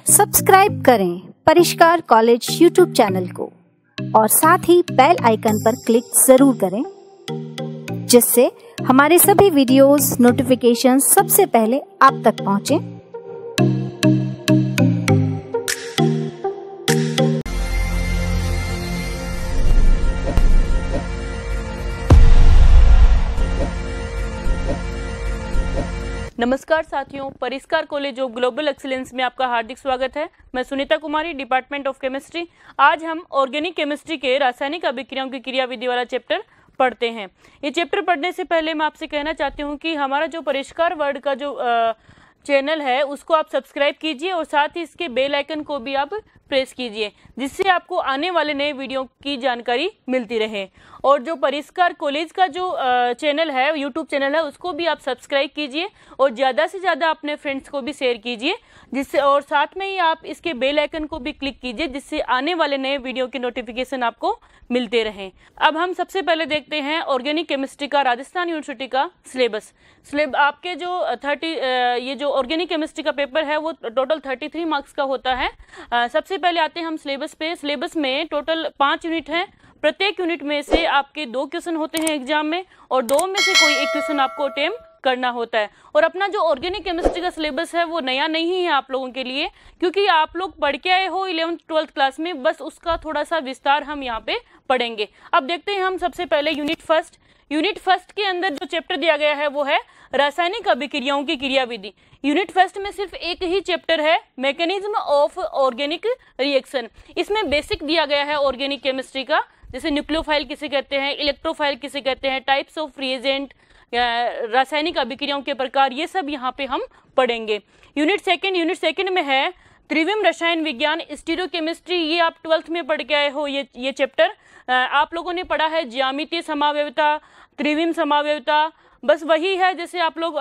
Subscribe करें परिष्कार college YouTube channel को और साथ ही बेल आइकन पर क्लिक जरूर करें, जिससे हमारे सभी वीडियोस नोटिफिकेशन सबसे पहले आप तक पहुंचे। नमस्कार साथियों, परिष्कार कॉलेज ऑफ ग्लोबल एक्सीलेंस में आपका हार्दिक स्वागत है। मैं सुनीता कुमारी, डिपार्टमेंट ऑफ केमिस्ट्री। आज हम ऑर्गेनिक केमिस्ट्री के रासायनिक अभिक्रियाओं की क्रियाविधि वाला चैप्टर पढ़ते हैं। ये चैप्टर पढ़ने से पहले मैं आपसे कहना चाहती हूँ कि हमारा जो परिष्कार वर्ड का जो चैनल है उसको आप सब्सक्राइब कीजिए और साथ ही इसके बेल आइकन को भी आप प्रेस कीजिए, जिससे आपको आने वाले नए वीडियो की जानकारी मिलती रहे। और जो परिष्कार कॉलेज का जो चैनल है, यूट्यूब चैनल है, उसको भी आप सब्सक्राइब कीजिए और ज़्यादा से ज़्यादा अपने फ्रेंड्स को भी शेयर कीजिए, जिससे और साथ में ही आप इसके बेल आइकन को भी क्लिक कीजिए, जिससे आने वाले नए वीडियो की नोटिफिकेशन आपको मिलते रहें। अब हम सबसे पहले देखते हैं ऑर्गेनिक केमिस्ट्री का राजस्थान यूनिवर्सिटी का सिलेबस। आपके जो ये जो ऑर्गेनिक केमिस्ट्री का पेपर है वो टोटल 33 मार्क्स का होता है। सबसे पहले आते हैं हम सिलेबस पे। सिलेबस में टोटल 5 यूनिट हैं। प्रत्येक यूनिट में से आपके 2 क्वेश्चन होते हैं एग्जाम में और 2 में से कोई एक क्वेश्चन आपको अटेम्प्ट करना होता है। और अपना जो ऑर्गेनिक केमिस्ट्री का सिलेबस है वो नया नहीं है आप लोगों के लिए, क्योंकि आप लोग पढ़ के आए हो 11th-12th क्लास में, बस उसका थोड़ा सा विस्तार हम यहाँ पे पढ़ेंगे। अब देखते हैं हम सबसे पहले यूनिट फर्स्ट। यूनिट फर्स्ट के अंदर जो चैप्टर दिया गया है वो है रासायनिक अभिक्रियाओं की क्रियाविधि। यूनिट फर्स्ट में सिर्फ एक ही चैप्टर है, मैकेनिज्म ऑफ ऑर्गेनिक रिएक्शन। इसमें बेसिक दिया गया है ऑर्गेनिक केमिस्ट्री का, जैसे न्यूक्लियोफाइल किसे कहते हैं, इलेक्ट्रोफाइल किसे कहते हैं, टाइप्स ऑफ रिएजेंट, रासायनिक अभिक्रियाओं के प्रकार, ये सब यहाँ पे हम पढ़ेंगे। यूनिट सेकंड में है त्रिविम रसायन विज्ञान, स्टीरियोकेमिस्ट्री। ये आप 12th में पढ़ के आए हो। ये चैप्टर आप लोगों ने पढ़ा है ज्यामितीय समावयवता, त्रिविम समावयवता, बस वही है जैसे आप लोग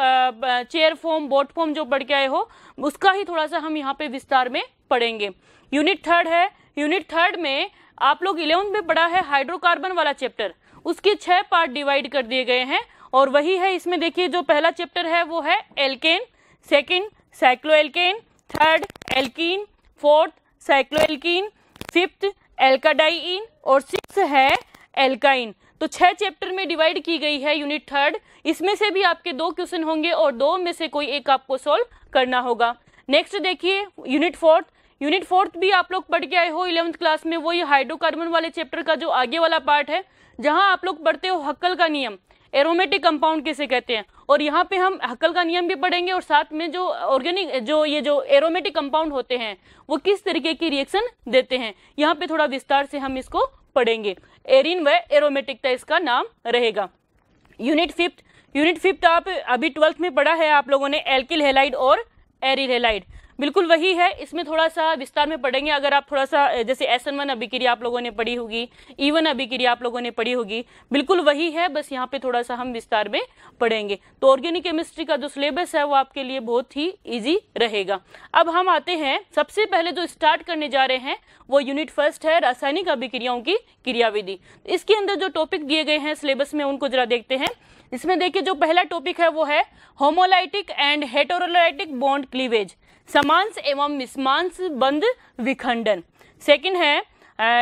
चेयर फॉर्म, बोट फॉर्म जो पढ़ के आए हो, उसका ही थोड़ा सा हम यहाँ पे विस्तार में पढ़ेंगे। यूनिट थर्ड है। यूनिट थर्ड में आप लोग 11th में पढ़ा है हाइड्रोकार्बन वाला चैप्टर, उसके 6 पार्ट डिवाइड कर दिए गए हैं और वही है इसमें। देखिए जो पहला चैप्टर है वो है alkane, second cycloalkane, third alkene, fourth cycloalkene, fifth alkadiene और 6th है एल्काइन। तो 6 चैप्टर में डिवाइड की गई है यूनिट थर्ड। इसमें से भी आपके 2 क्वेश्चन होंगे और 2 में से कोई एक आपको सॉल्व करना होगा। नेक्स्ट देखिए यूनिट फोर्थ। यूनिट फोर्थ भी आप लोग पढ़ के आए हो 11th क्लास में। वो ये हाइड्रोकार्बन वाले चैप्टर का जो आगे वाला पार्ट है, जहां आप लोग पढ़ते हो हक्कल का नियम, एरोमेटिक कंपाउंड किसे कहते हैं, और यहाँ पे हम हक्कल का नियम भी पढ़ेंगे और साथ में जो ऑर्गेनिक जो एरोमेटिक कंपाउंड होते हैं वो किस तरीके की रिएक्शन देते हैं, यहाँ पे थोड़ा विस्तार से हम इसको पढ़ेंगे। एरिन व एरोमेटिकता इसका नाम रहेगा। यूनिट फिफ्थ आप अभी 12th में पढ़ा है आप लोगों ने, एल्किल हैलाइड और एरिल हैलाइड, बिल्कुल वही है। इसमें थोड़ा सा विस्तार में पढ़ेंगे। अगर आप थोड़ा सा जैसे SN1 अभिक्रिया आप लोगों ने पढ़ी होगी, E1 अभिक्रिया आप लोगों ने पढ़ी होगी, बिल्कुल वही है, बस यहाँ पे थोड़ा सा हम विस्तार में पढ़ेंगे। तो ऑर्गेनिक केमिस्ट्री का जो सिलेबस है वो आपके लिए बहुत ही इजी रहेगा। अब हम आते हैं, सबसे पहले जो स्टार्ट करने जा रहे हैं वो यूनिट फर्स्ट है रासायनिक अभिक्रियाओं की क्रियाविधि। इसके अंदर जो टॉपिक दिए गए हैं सिलेबस में उनको जरा देखते हैं। इसमें देखिए जो पहला टॉपिक है वो है होमोलाइटिक एंड हेटेरोलाइटिक बॉन्ड क्लीवेज, समांश एवं मिसमांश बंध विखंडन। सेकंड है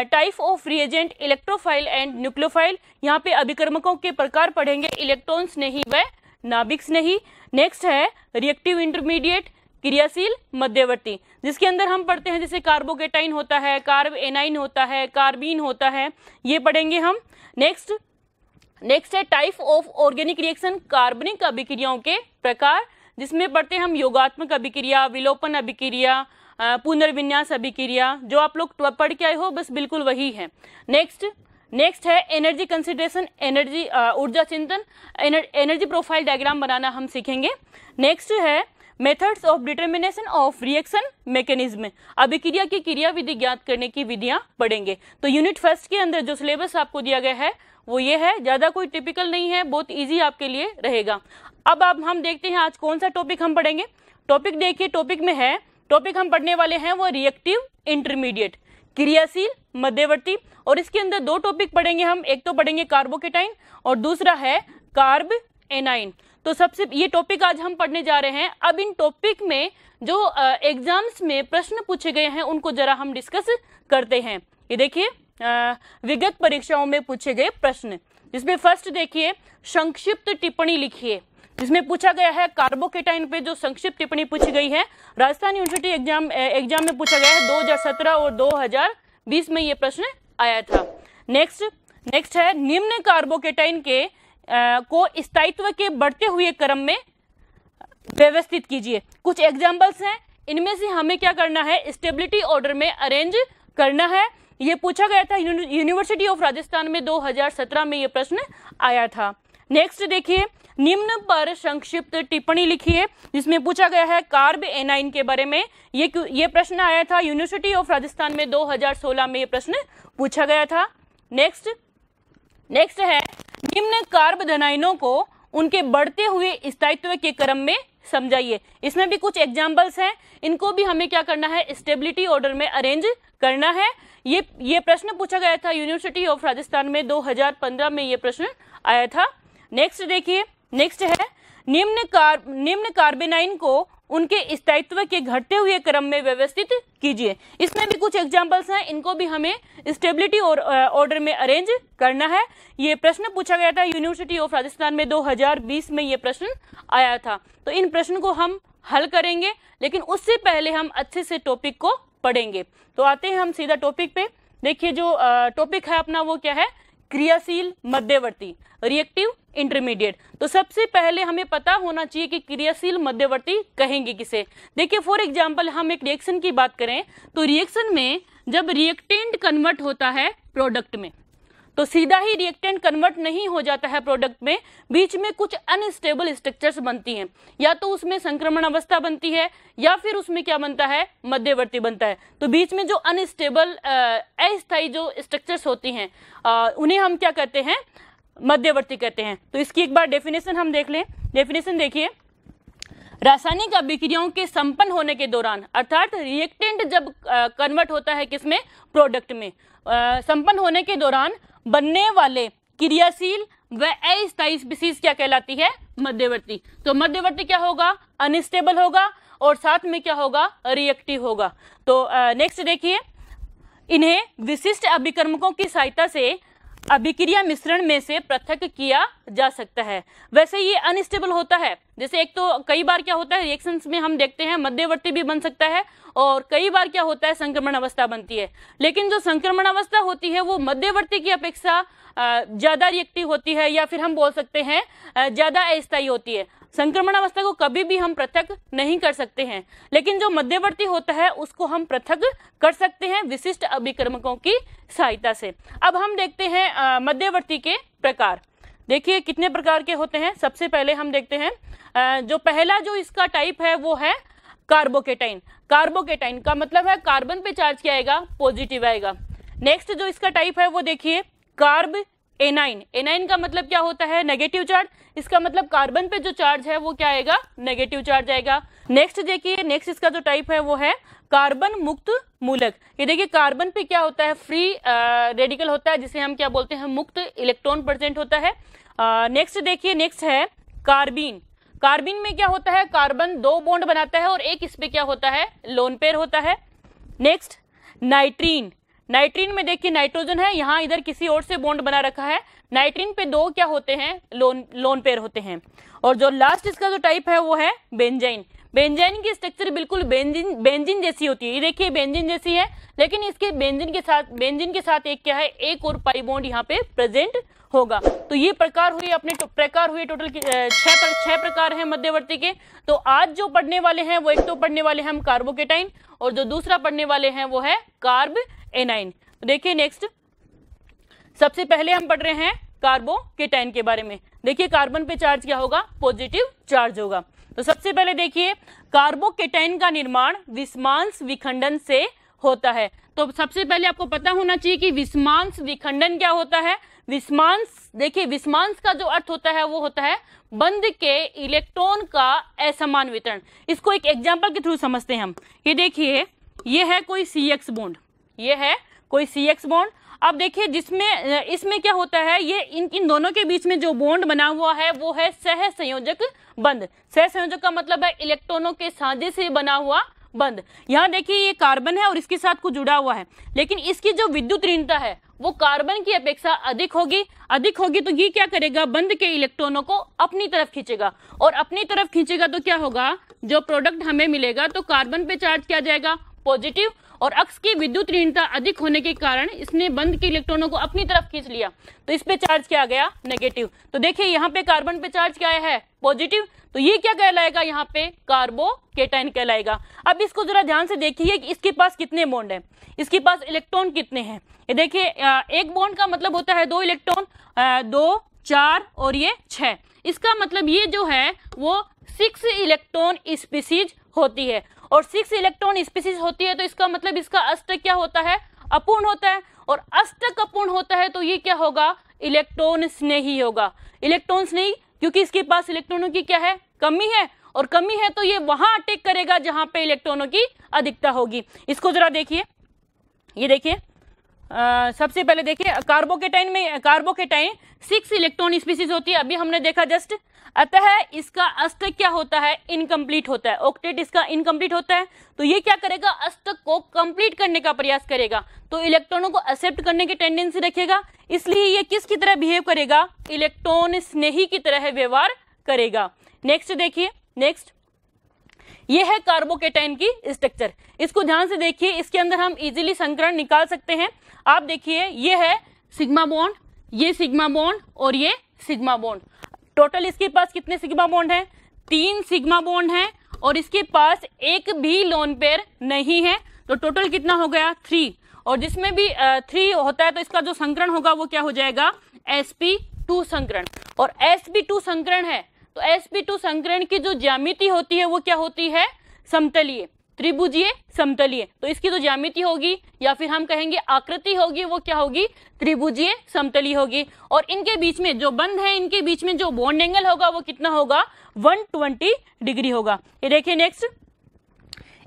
type of reagent, electrophile and nucleophile. यहाँ पे अभिकर्मकों के प्रकार पढ़ेंगे, इलेक्ट्रॉन्स नहीं व नाभिक्स नहीं। नेक्स्ट है रिएक्टिव इंटरमीडिएट, क्रियाशील मध्यवर्ती, जिसके अंदर हम पढ़ते हैं जैसे कार्बोकेटाइन होता है, कार्ब एनाइन होता है, कार्बीन होता है, ये पढ़ेंगे हम। नेक्स्ट है टाइप ऑफ ऑर्गेनिक रिएक्शन, कार्बनिक अभिक्रियाओं के प्रकार, जिसमें पढ़ते हैं हम योगात्मक अभिक्रिया, विलोपन अभिक्रिया, पुनर्विन्यास अभिक्रिया, जो आप लोग पढ़ के आए हो बस बिल्कुल वही है। नेक्स्ट है एनर्जी कंसिडरेशन, एनर्जी ऊर्जा चिंतन, एनर्जी प्रोफाइल डायग्राम बनाना हम सीखेंगे। नेक्स्ट है methods of determination of reaction mechanism, अभिक्रिया की क्रियाविधि ज्ञात करने की विधियां पढ़ेंगे। तो यूनिट फर्स्ट के अंदर जो सिलेबस आपको दिया गया है वो ये है, ज्यादा कोई टिपिकल नहीं है, बहुत इजी आपके लिए रहेगा। अब हम देखते हैं आज कौन सा टॉपिक हम पढ़ेंगे। टॉपिक देखिए, टॉपिक हम पढ़ने वाले हैं वो रिएक्टिव इंटरमीडिएट, क्रियाशील मध्यवर्ती, और इसके अंदर 2 टॉपिक पढ़ेंगे हम। एक तो पढ़ेंगे कार्बोकेटाइन और दूसरा है कार्ब एनाइन। तो सबसे ये टॉपिक आज हम पढ़ने जा रहे हैं। अब इन टॉपिक में जो एग्जाम्स में प्रश्न पूछे गए हैं उनको जरा हम डिस्कस करते हैं। ये देखिए विगत परीक्षाओं में पूछे गए प्रश्न, जिसमें फर्स्ट देखिए संक्षिप्त टिप्पणी लिखिए, जिसमें पूछा गया है कार्बोकेटाइन पे जो संक्षिप्त टिप्पणी पूछी गई है राजस्थान यूनिवर्सिटी एग्जाम में पूछा गया है 2017 और 2020 में ये प्रश्न आया था। नेक्स्ट है निम्न कार्बोकेटाइन के को स्थायित्व के बढ़ते हुए क्रम में व्यवस्थित कीजिए। कुछ एग्जाम्पल्स हैं, इनमें से हमें क्या करना है, स्टेबिलिटी ऑर्डर में अरेंज करना है। ये पूछा गया था यूनिवर्सिटी ऑफ राजस्थान में 2017 में ये प्रश्न आया था। नेक्स्ट देखिए निम्न पर संक्षिप्त टिप्पणी लिखिए, जिसमें पूछा गया है कार्ब एनाइन के बारे में। ये प्रश्न आया था यूनिवर्सिटी ऑफ राजस्थान में 2016 में ये प्रश्न पूछा गया था। नेक्स्ट है निम्न कार्ब धनाइनों को उनके बढ़ते हुए स्थायित्व के क्रम में समझाइए। इसमें भी कुछ एग्जाम्पल्स हैं, इनको भी हमें क्या करना है, स्टेबिलिटी ऑर्डर में अरेंज करना है। ये प्रश्न पूछा गया था यूनिवर्सिटी ऑफ राजस्थान में 2015 में ये प्रश्न आया था। नेक्स्ट देखिए नेक्स्ट है निम्न कार्बेनाइन को उनके स्थायित्व के घटते हुए क्रम में व्यवस्थित कीजिए। इसमें भी कुछ एग्जाम्पल्स हैं, इनको भी हमें स्टेबिलिटी ऑर्डर में अरेंज करना है। ये प्रश्न पूछा गया था यूनिवर्सिटी ऑफ राजस्थान में 2020 में ये प्रश्न आया था। तो इन प्रश्न को हम हल करेंगे, लेकिन उससे पहले हम अच्छे से टॉपिक को पढ़ेंगे। तो आते हैं हम सीधा टॉपिक पे। देखिए जो टॉपिक है अपना वो क्या है, क्रियाशील मध्यवर्ती, रिएक्टिव इंटरमीडिएट। तो सबसे पहले हमें पता होना चाहिए कि क्रियाशील मध्यवर्ती कहेंगे किसे। देखिए फॉर एग्जांपल हम एक रिएक्शन की बात करें तो रिएक्शन में जब रिएक्टेंट कन्वर्ट होता है प्रोडक्ट में, तो सीधा ही रिएक्टेंट कन्वर्ट नहीं हो जाता है प्रोडक्ट में, बीच में कुछ अनस्टेबल स्ट्रक्चर्स बनती हैं, या तो उसमें संक्रमण अवस्था बनती है या फिर उसमें क्या बनता है, मध्यवर्ती बनता है। तो बीच में जो अनस्टेबल अस्थायी जो स्ट्रक्चर्स होती हैं उन्हें हम क्या कहते हैं, मध्यवर्ती कहते हैं। तो इसकी एक बार डेफिनेशन हम देख लें। डेफिनेशन देखिए, रासायनिक अभिक्रियाओं के संपन्न होने के दौरान, अर्थात रिएक्टेंट जब कन्वर्ट होता है किसमें, प्रोडक्ट में, संपन्न होने के दौरान बनने वाले क्रियाशील व अस्थायी स्पीशीज क्या कहलाती है, मध्यवर्ती। तो मध्यवर्ती क्या होगा, अनस्टेबल होगा और साथ में क्या होगा, रिएक्टिव होगा। तो नेक्स्ट देखिए, इन्हें विशिष्ट अभिकर्मकों की सहायता से अभिक्रिया मिश्रण में से पृथक किया जा सकता है। वैसे ये अनस्टेबल होता है, जैसे एक तो कई बार क्या होता है रिएक्शंस में हम देखते हैं मध्यवर्ती भी बन सकता है और कई बार क्या होता है संक्रमण अवस्था बनती है। लेकिन जो संक्रमण अवस्था होती है वो मध्यवर्ती की अपेक्षा ज्यादा रिएक्टिव होती है, या फिर हम बोल सकते हैं ज्यादा अस्थायी होती है। संक्रमण अवस्था को कभी भी हम पृथक नहीं कर सकते हैं, लेकिन जो मध्यवर्ती होता है उसको हम पृथक कर सकते हैं विशिष्ट अभिकर्मकों की सहायता से। अब हम देखते हैं मध्यवर्ती के प्रकार। देखिए कितने प्रकार के होते हैं। सबसे पहले हम देखते हैं जो पहला जो इसका टाइप है वो है कार्बोकेटाइन। कार्बोकेटाइन का मतलब है कार्बन पे चार्ज क्या आएगा, पॉजिटिव आएगा। नेक्स्ट जो इसका टाइप है वो देखिए कार्ब एनाइन। एनाइन का मतलब क्या होता है, नेगेटिव चार्ज। इसका मतलब कार्बन पे जो चार्ज है वो क्या आएगा, नेगेटिव चार्ज आएगा। नेक्स्ट देखिए, नेक्स्ट इसका जो टाइप है वो है कार्बन मुक्त मूलक। ये देखिए कार्बन पे क्या होता है, फ्री रेडिकल होता है, जिसे हम क्या बोलते हैं, मुक्त इलेक्ट्रॉन प्रेजेंट होता है। नेक्स्ट देखिए, नेक्स्ट है कार्बीन। कार्बीन में क्या होता है, कार्बन 2 बॉन्ड बनाता है और एक इस पे क्या होता है, लोन पेयर होता है। नेक्स्ट नाइट्रीन। नाइट्रीन में देखिए नाइट्रोजन है, यहाँ इधर किसी और से बॉन्ड बना रखा है। नाइट्रीन पे 2 क्या होते हैं, लोन पेयर होते हैं। और जो लास्ट इसका जो टाइप है वो है बेंजाइन। बेंजाइन की स्ट्रक्चर बिल्कुल बेंजीन जैसी होती है। ये देखिए बेंजीन जैसी है, लेकिन इसके बेंजीन के साथ एक क्या है, एक और पाई बॉन्ड यहाँ पे प्रेजेंट होगा। तो ये प्रकार हुए अपने प्रकार हुए टोटल 6 प्रकार हैं मध्यवर्ती के। तो आज जो पढ़ने वाले हैं वो एक तो पढ़ने वाले हैं हम कार्बोकेटाइन, और जो दूसरा पढ़ने वाले हैं वो है कार्ब एनाइन। तो देखिए नेक्स्ट, सबसे पहले हम पढ़ रहे हैं कार्बोकेटाइन के बारे में। देखिए कार्बन पे चार्ज क्या होगा, पॉजिटिव चार्ज होगा। तो सबसे पहले देखिए कार्बोकेटाइन का निर्माण विस्मांस विखंडन से होता है। तो सबसे पहले आपको पता होना चाहिए कि विस्मांस विखंडन क्या होता है। विस्मांस, देखिए विस्मांस का जो अर्थ होता है वो होता है बंध के इलेक्ट्रॉन का असमान वितरण। इसको एक एग्जांपल के थ्रू समझते हैं हम। ये देखिए, ये है कोई CX बॉन्ड, ये है कोई CX बॉन्ड। अब देखिए जिसमें इसमें क्या होता है, ये इन दोनों के बीच में जो बॉन्ड बना हुआ है वो है सहसंयोजक बंध। सहसंयोजक का मतलब है इलेक्ट्रॉनों के साझे से बना हुआ बंध। यहाँ देखिए ये कार्बन है और इसके साथ कुछ जुड़ा हुआ है, लेकिन इसकी जो विद्युत ऋणता है वो कार्बन की अपेक्षा अधिक होगी। तो ये क्या करेगा, बंध के इलेक्ट्रॉनों को अपनी तरफ खींचेगा, और अपनी तरफ खींचेगा तो क्या होगा, जो प्रोडक्ट हमें मिलेगा तो कार्बन पे चार्ज किया जाएगा पॉजिटिव, और अक्ष की विद्युत ऋणता अधिक होने के कारण इसने बंध के इलेक्ट्रॉनों को अपनी तरफ खींच लिया, तो इस पे चार्ज किया गया नेगेटिव। तो देखिए यहाँ पे कार्बन पे चार्ज क्या है, पॉजिटिव, तो ये क्या कहलाएगा, यहाँ पे कार्बोकेटाइन कहलाएगा। अब इसको जरा ध्यान से देखिए कि इसके पास कितने बॉन्ड है, इसके पास इलेक्ट्रॉन कितने हैं। ये देखिए एक बॉन्ड का मतलब होता है 2 इलेक्ट्रॉन, 2, 4 और ये 6। इसका मतलब ये जो है वो 6 इलेक्ट्रॉन स्पीसीज होती है, और 6 इलेक्ट्रॉन स्पीसीज होती है तो इसका मतलब इसका अष्टक क्या होता है, अपूर्ण होता है, और अष्टक अपूर्ण होता है तो ये क्या होगा, इलेक्ट्रॉन स्नेही होगा। इलेक्ट्रॉन स्नेही क्योंकि इसके पास इलेक्ट्रॉनों की क्या है, कमी है, और कमी है तो ये वहां अटैक करेगा जहां पे इलेक्ट्रॉनों की अधिकता होगी। इसको जरा देखिए, ये देखिए सबसे पहले देखिए कार्बोकेटाइन 6 इलेक्ट्रॉन स्पीसीज होती है, अभी हमने देखा जस्ट। अतः इसका अष्टक क्या होता है, इनकम्प्लीट होता है, ऑक्टेट इसका इनकम्प्लीट होता है। तो ये क्या करेगा, अष्टक को कंप्लीट करने का प्रयास करेगा, तो इलेक्ट्रॉनों को एक्सेप्ट करने की टेंडेंसी रखेगा, इसलिए ये किसकी तरह बिहेव करेगा, इलेक्ट्रॉन स्नेही की तरह व्यवहार करेगा। नेक्स्ट देखिए, नेक्स्ट ये है कार्बोकेटाइन की स्ट्रक्चर। इसको ध्यान से देखिए, इसके अंदर हम इजीली संकरण निकाल सकते हैं। आप देखिए ये है सिग्मा बॉन्ड, ये सिग्मा बॉन्ड और ये सिग्मा बॉन्ड। टोटल इसके पास कितने सिग्मा बॉन्ड हैं, 3 सिग्मा बॉन्ड हैं, और इसके पास एक भी लोन पेयर नहीं है, तो टोटल कितना हो गया 3। और जिसमें भी 3 होता है तो इसका जो संकरण होगा वो क्या हो जाएगा, sp2 संकरण। और sp2 संकरण है तो sp2 संकरण की जो ज्यामिति होती है वो क्या होती है, समतलीय, त्रिभुजीय समतलीय। तो इसकी जो ज्यामिति होगी या फिर हम कहेंगे आकृति होगी वो क्या होगी, त्रिभुजीय समतलीय होगी। और इनके बीच में जो बंध है, इनके बीच में जो बॉन्ड एंगल होगा वो कितना होगा, 120 डिग्री होगा। ये देखिए नेक्स्ट,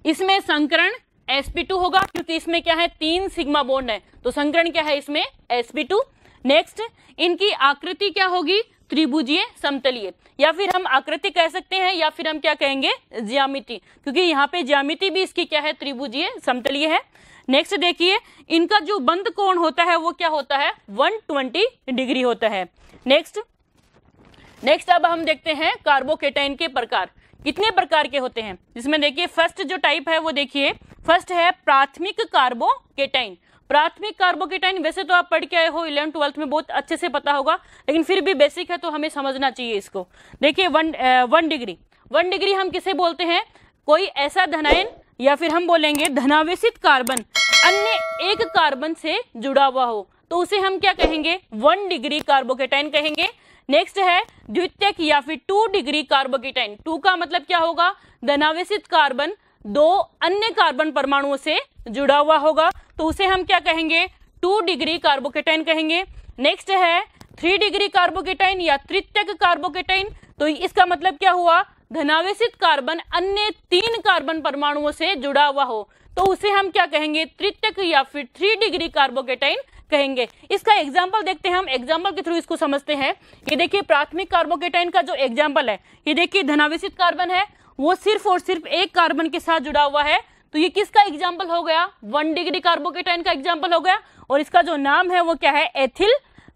इसमें संकरण sp2 होगा क्योंकि इसमें क्या है, 3 सिग्मा बॉन्ड है, तो संकरण क्या है इसमें, sp2। नेक्स्ट इनकी आकृति क्या होगी, त्रिभुजीय समतलीय, या फिर हम आकृति कह सकते हैं, या फिर हम क्या कहेंगे, ज्यामिति, क्योंकि यहाँ पे ज्यामिति भी इसकी क्या है, त्रिभुजीय समतलीय है। नेक्स्ट देखिए इनका जो बंध कोण होता है वो क्या होता है, 120 डिग्री होता है। नेक्स्ट अब हम देखते हैं कार्बोकेटाइन के प्रकार, कितने प्रकार के होते हैं। जिसमें देखिए फर्स्ट जो टाइप है वो देखिए, फर्स्ट है प्राथमिक कार्बोकेटाइन। प्राथमिक कार्बोकेटाइन वैसे तो आप पढ़ के आए हो 11th 12th में, बहुत अच्छे से पता होगा, लेकिन फिर भी बेसिक है तो हमें समझना चाहिए इसको। देखिए 1 डिग्री हम किसे बोलते हैं, कोई ऐसा धनायन या फिर हम बोलेंगे धनावेशित कार्बन अन्य एक कार्बन से जुड़ा हुआ हो तो उसे हम क्या कहेंगे, 1 डिग्री कार्बोकेटाइन कहेंगे। नेक्स्ट है द्वितीयक या फिर 2 डिग्री कार्बोकेटाइन। 2 का मतलब क्या होगा, धनावेशित कार्बन 2 अन्य कार्बन परमाणुओं से जुड़ा हुआ होगा तो उसे हम क्या कहेंगे, 2 डिग्री कार्बोकेटाइन कहेंगे। नेक्स्ट है 3 डिग्री कार्बोकेटाइन या तृतीयक कार्बोकेटाइन, तो इसका मतलब क्या हुआ, धनावेशित कार्बन अन्य 3 कार्बन परमाणुओं से जुड़ा हुआ हो तो उसे हम क्या कहेंगे, तृतीयक या फिर 3 डिग्री कार्बोकेटाइन कहेंगे। इसका एग्जाम्पल देखते हैं हम, एग्जाम्पल के थ्रू इसको समझते हैं। ये देखिए प्राथमिक कार्बोकेटाइन का जो एग्जाम्पल है, ये देखिए धनावेशित कार्बन है, वो सिर्फ और सिर्फ एक कार्बन के साथ जुड़ा हुआ है, तो ये किसका एग्जाम्पल हो गया, 1 डिग्री कार्बोकेटाइन का एग्जाम्पल हो गया, और इसका जो नाम है वो क्या है, एथिल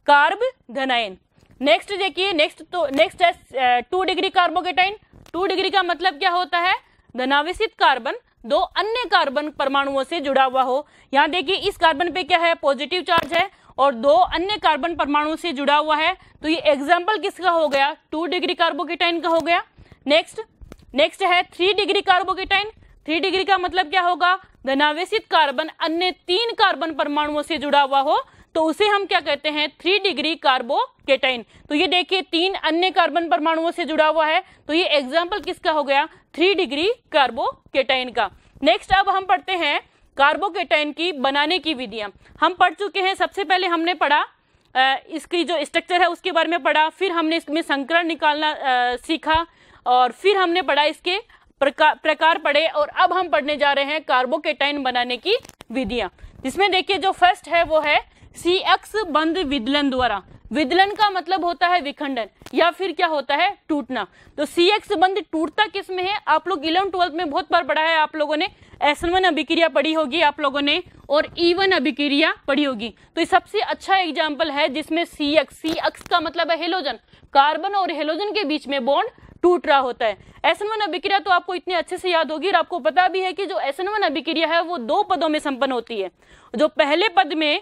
कार्ब धनायन। नेक्स्ट देखिए, नेक्स्ट है 2 डिग्री कार्बोकेटाइन। 2 डिग्री का मतलब क्या होता है, धनावेशित कार्बन 2 अन्य कार्बन परमाणुओं से जुड़ा हुआ हो। यहाँ देखिए इस कार्बन पे क्या है, पॉजिटिव चार्ज है और 2 अन्य कार्बन परमाणुओं से जुड़ा हुआ है, तो ये एग्जाम्पल किसका हो गया, 2 डिग्री कार्बोकेटाइन का हो गया। नेक्स्ट है 3 डिग्री कार्बोकेटाइन। 3 डिग्री का मतलब क्या होगा, धनावेशित कार्बन अन्य 3 कार्बन परमाणुओं से जुड़ा हुआ हो तो उसे हम क्या कहते हैं, 3 डिग्री कार्बोकेटाइन। तो ये देखिए 3 अन्य कार्बन परमाणुओं से जुड़ा हुआ है, तो ये एग्जाम्पल किसका हो गया, 3 डिग्री कार्बोकेटाइन का। नेक्स्ट अब हम पढ़ते हैं कार्बोकेटाइन की बनाने की विधियां। हम पढ़ चुके हैं, सबसे पहले हमने पढ़ा इसकी जो स्ट्रक्चर है उसके बारे में पढ़ा, फिर हमने इसमें संकरण निकालना सीखा, और फिर हमने पढ़ा इसके प्रकार पढ़े, और अब हम पढ़ने जा रहे हैं कार्बोकेटाइन बनाने की विधियां। जिसमें देखिए जो फर्स्ट है वो है CX बंध विदलन द्वारा। विदलन का मतलब होता है विखंडन या फिर क्या होता है, टूटना। तो CX बंध टूटता किस में है, आप लोग 11th-12th में बहुत बार पढ़ा है आप लोगों ने। SN1 अभिक्रिया पढ़ी होगी आप लोगों ने और E1 अभिक्रिया पढ़ी होगी। तो ये सबसे अच्छा एग्जाम्पल है जिसमें CX का मतलब है हेलोजन, कार्बन और हेलोजन के बीच में बॉन्ड टूट रहा होता है। SN1 अभिक्रिया तो आपको इतने अच्छे से याद होगी और आपको पता भी है कि जो SN1 अभिक्रिया है वो 2 पदों में संपन्न होती है। जो पहले पद में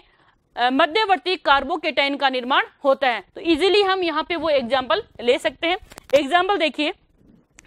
मध्यवर्ती कार्बोकेटाइन का निर्माण होता है। तो इजीली हम यहाँ पे वो एग्जाम्पल ले सकते हैं। एग्जाम्पल देखिए,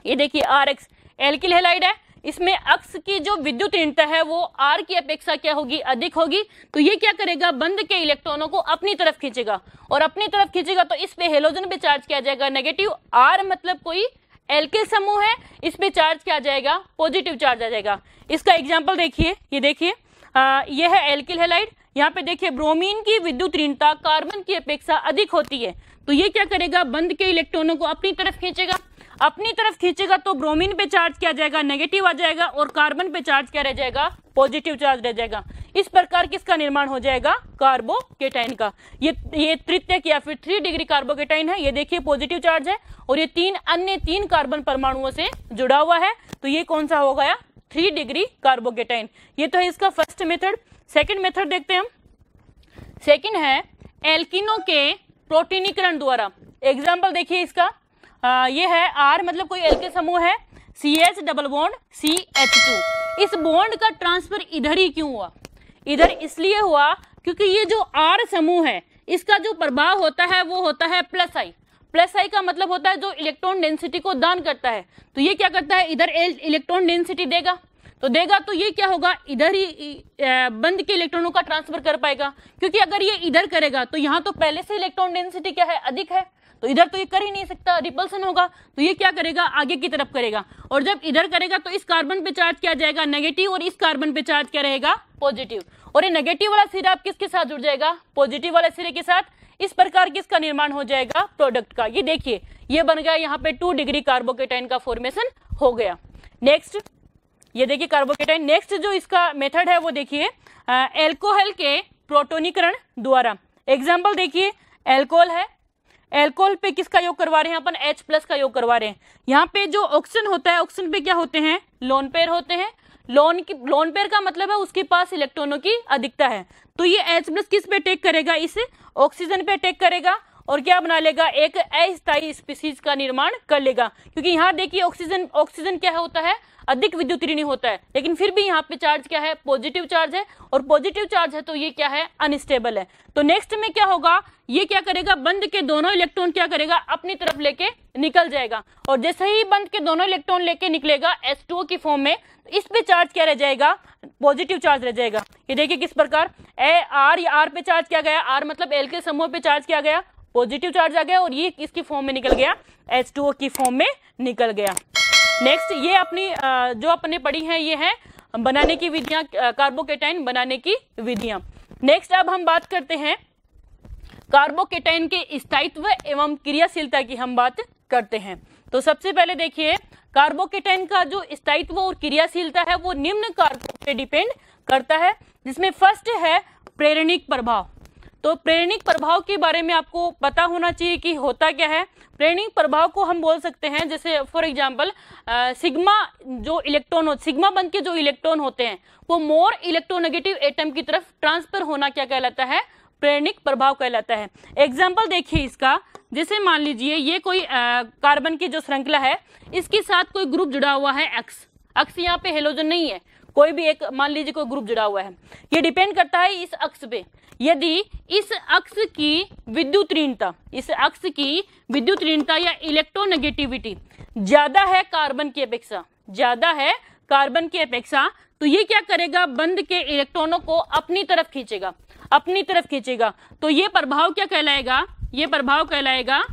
ये देखिए RX एल्किल हैलाइड है, इसमें अक्स की जो विद्युत ऋणता है वो R की अपेक्षा क्या होगी, अधिक होगी। तो ये क्या करेगा, बंध के इलेक्ट्रॉनों को अपनी तरफ खींचेगा और अपनी तरफ खींचेगा तो इस पे हेलोजन पे चार्ज किया जाएगा नेगेटिव। R मतलब कोई एल्किल समूह है, इस पे चार्ज किया जाएगा पॉजिटिव चार्ज आ जाएगा। इसका एग्जाम्पल देखिए, ये देखिए ये है एल्किल हैलाइड। यहाँ पे देखिए ब्रोमीन की विद्युत ऋणता कार्बन की अपेक्षा अधिक होती है। तो ये क्या करेगा, बंध के इलेक्ट्रॉनों को अपनी तरफ खींचेगा। अपनी तरफ खींचेगा तो ब्रोमीन पे चार्ज किया जाएगा नेगेटिव आ जाएगा और कार्बन पे चार्ज क्या रह जाएगा, पॉजिटिव चार्ज रह जाएगा। इस प्रकार किसका निर्माण हो जाएगा, कार्बोकेटाइन का। ये तृतीयक या फिर 3 डिग्री कार्बोकेटाइन है। ये देखिए पॉजिटिव चार्ज है और ये 3 अन्य 3 कार्बन परमाणुओं से जुड़ा हुआ है। तो ये कौन सा हो गया, 3 डिग्री कार्बोकेटाइन। ये तो है इसका फर्स्ट मेथड। सेकंड मेथड देखते हैं हम। सेकंड है एल्किनो के प्रोटीनीकरण द्वारा। एग्जाम्पल देखिए इसका, ये है R मतलब कोई एल्किल समूह है, CH डबल बॉन्ड CH2। इस बॉन्ड का ट्रांसफर इधर ही क्यों हुआ, इधर इसलिए हुआ क्योंकि ये जो R समूह है इसका जो प्रभाव होता है वो होता है प्लस आई। प्लस आई का मतलब होता है जो इलेक्ट्रॉन डेंसिटी को दान करता है। तो ये क्या करता है, इधर इलेक्ट्रॉन डेंसिटी देगा, तो देगा तो ये क्या होगा, इधर ही बंध के इलेक्ट्रॉनों का ट्रांसफर कर पाएगा। क्योंकि अगर ये इधर करेगा तो यहाँ तो पहले से इलेक्ट्रॉन डेंसिटी क्या है, अधिक है, तो इधर तो ये कर ही नहीं सकता, रिपल्सन होगा। तो ये क्या करेगा, आगे की तरफ करेगा। और जब इधर करेगा तो इस कार्बन पे चार्ज किया जाएगा नेगेटिव और इस कार्बन पे चार्ज क्या रहेगा, पॉजिटिव। और ये नेगेटिव वाला सिरा आप किसके साथ जुड़ जाएगा, पॉजिटिव वाले सिरे के साथ। इस प्रकार किसका निर्माण हो जाएगा, प्रोडक्ट का। ये देखिए ये बन गया यहाँ पे 2 डिग्री कार्बोकेटाइन का फॉर्मेशन हो गया। नेक्स्ट ये देखिए कार्बोकेटाइन। नेक्स्ट जो इसका मेथड है वो देखिए एल्कोहल के प्रोटोनीकरण द्वारा। एग्जाम्पल देखिए, एल्कोहल है, एल्कोहल पे किसका योग करवा रहे हैं अपन, H+ का योग करवा रहे हैं। यहाँ पे जो ऑक्सीजन होता है, ऑक्सीजन पे क्या होते हैं, लोन पेयर होते हैं। लोन पेयर का मतलब है उसके पास इलेक्ट्रॉनों की अधिकता है। तो ये H+ किस पे टेक करेगा, इस ऑक्सीजन पे टेक करेगा और क्या बना लेगा, एक अस्थायी स्पीसीज का निर्माण कर लेगा। क्योंकि यहाँ देखिए ऑक्सीजन क्या होता है, अधिक विद्युत ऋणी होता है, लेकिन फिर भी यहाँ पे चार्ज क्या है, पॉजिटिव चार्ज है। और पॉजिटिव चार्ज है तो ये क्या है, अनस्टेबल है। तो नेक्स्ट में क्या होगा, ये क्या करेगा, बंध के दोनों इलेक्ट्रॉन क्या करेगा, अपनी तरफ लेके निकल जाएगा। और जैसे ही बंध के दोनों इलेक्ट्रॉन लेके निकलेगा H2O की फॉर्म में, इस पे चार्ज क्या रह जाएगा, पॉजिटिव चार्ज रह जाएगा। ये देखिए किस प्रकार R पे चार्ज किया गया, R मतलब एल्किल समूह पे चार्ज किया गया, पॉजिटिव चार्ज आ गया और ये किसकी फॉर्म में निकल गया, H2O की फॉर्म में निकल गया। नेक्स्ट ये अपनी जो अपने पढ़ी हैं ये है बनाने की विधियां, कार्बोकेटाइन बनाने की विधियां। नेक्स्ट अब हम बात करते हैं कार्बोकेटाइन के स्थायित्व एवं क्रियाशीलता की हम बात करते हैं। तो सबसे पहले देखिए कार्बोकेटाइन का जो स्थायित्व और क्रियाशीलता है वो निम्न कारकों पे डिपेंड करता है, जिसमें फर्स्ट है प्रेरणिक प्रभाव। तो प्रेरणिक प्रभाव के बारे में आपको पता होना चाहिए कि होता क्या है। प्रेरणिक प्रभाव को हम बोल सकते हैं, जैसे फॉर एग्जांपल सिग्मा जो इलेक्ट्रॉन हो, सिग्मा बंध के जो इलेक्ट्रॉन होते हैं वो मोर इलेक्ट्रोनेगेटिव एटम की तरफ ट्रांसफर होना क्या कहलाता है, प्रेरणिक प्रभाव कहलाता है। एग्जाम्पल देखिए इसका, जैसे मान लीजिए ये कोई कार्बन की जो श्रृंखला है, इसके साथ कोई ग्रुप जुड़ा हुआ है अक्स यहाँ पे हेलोजन नहीं है, कोई भी एक मान लीजिए कोई ग्रुप जुड़ा हुआ है। ये डिपेंड करता है इस अक्स पे। यदि इस अक्स की विद्युत ऋणता, इस अक्स की विद्युत ऋणता या इलेक्ट्रोनेगेटिविटी ज्यादा है कार्बन की अपेक्षा, ज्यादा है कार्बन की अपेक्षा, तो ये क्या करेगा, बंध के इलेक्ट्रॉनों को अपनी तरफ खींचेगा, अपनी तरफ खींचेगा। तो ये प्रभाव क्या कहलाएगा, ये प्रभाव कहलाएगा